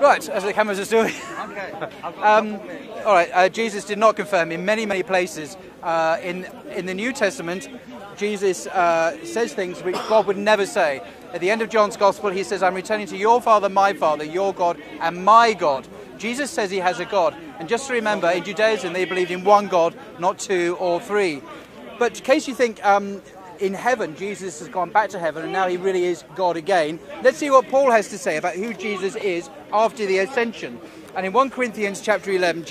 Right, as the cameras are doing. Okay. All right, Jesus did not confirm in many, many places. In the New Testament, Jesus says things which God would never say. At the end of John's Gospel, he says, I'm returning to your Father, your God, and my God. Jesus says he has a God. And just to remember, in Judaism, they believed in one God, not two or three. But in case you think in heaven, Jesus has gone back to heaven and now he really is God again, let's see what Paul has to say about who Jesus is after the ascension. And in 1 Corinthians chapter 11,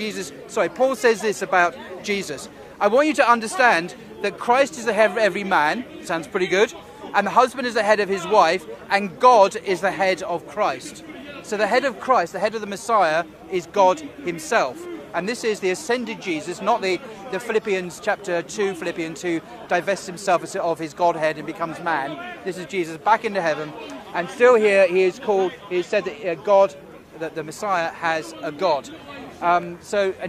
Paul says this about Jesus. I want you to understand that Christ is the head of every man, sounds pretty good, and the husband is the head of his wife, and God is the head of Christ. So the head of Christ, the head of the Messiah, is God himself. And this is the ascended Jesus, not the Philippians chapter 2, Philippians 2, divests himself of his Godhead and becomes man. This is Jesus back into heaven. And still here he is said that that the Messiah has a God. And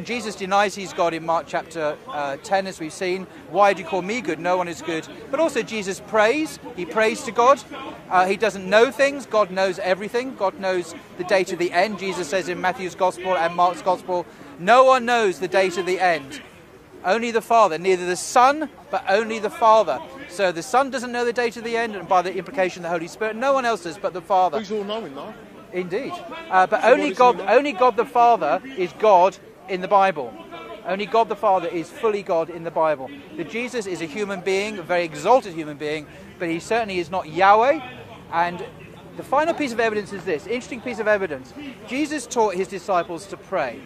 Jesus denies he's God in Mark chapter 10, as we've seen. Why do you call me good? No one is good. But also Jesus prays. He prays to God. He doesn't know things. God knows everything. God knows the date of the end. Jesus says in Matthew's Gospel and Mark's Gospel, no one knows the date of the end. Only the Father. Neither the Son, but only the Father. So the Son doesn't know the date of the end, and by the implication the Holy Spirit, no one else does but the Father. Who's all-knowing, though? Indeed. But only God the Father is God in the Bible. Only God the Father is fully God in the Bible. That Jesus is a human being, a very exalted human being, but he certainly is not Yahweh. And the final piece of evidence is this, interesting piece of evidence. Jesus taught his disciples to pray.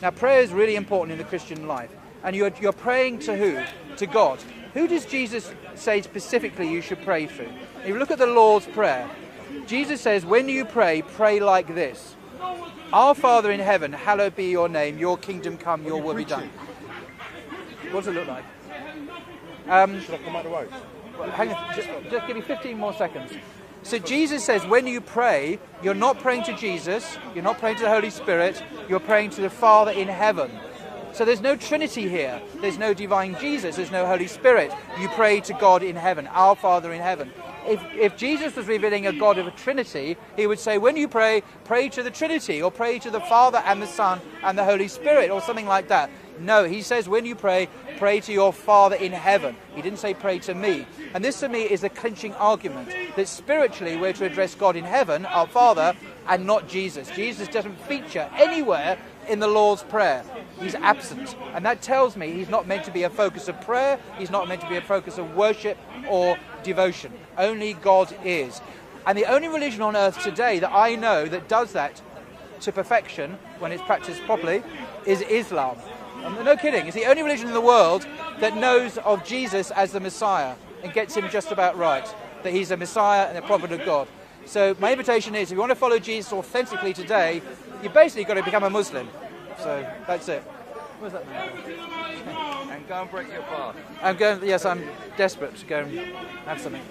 Now, prayer is really important in the Christian life. And you're praying to who? To God. Who does Jesus say specifically you should pray to? If you look at the Lord's Prayer, Jesus says, when you pray, pray like this. Our Father in heaven, hallowed be your name, your kingdom come, your will be done. What does it look like? Should I come out the way? Well, hang on, just give me 15 more seconds. So Jesus says when you pray, you're not praying to Jesus, you're not praying to the Holy Spirit, you're praying to the Father in heaven. So there's no Trinity here. There's no divine Jesus, there's no Holy Spirit. You pray to God in heaven, our Father in heaven. If Jesus was revealing a God of a Trinity, he would say, when you pray, pray to the Trinity, or pray to the Father and the Son and the Holy Spirit, or something like that. No, he says, when you pray, pray to your Father in heaven. He didn't say pray to me. And this, to me, is a clinching argument, that spiritually we're to address God in heaven, our Father, and not Jesus. Jesus doesn't feature anywhere in the Lord's Prayer. He's absent. And that tells me he's not meant to be a focus of prayer, he's not meant to be a focus of worship or devotion. Only God is. And the only religion on earth today that I know that does that to perfection, when it's practiced properly, is Islam. No kidding. It's the only religion in the world that knows of Jesus as the Messiah and gets him just about right, that he's a Messiah and a prophet of God. So my invitation is, if you want to follow Jesus authentically today, you've basically got to become a Muslim. So that's it. Where's that man? And go and break your fast. I'm desperate to go and have something.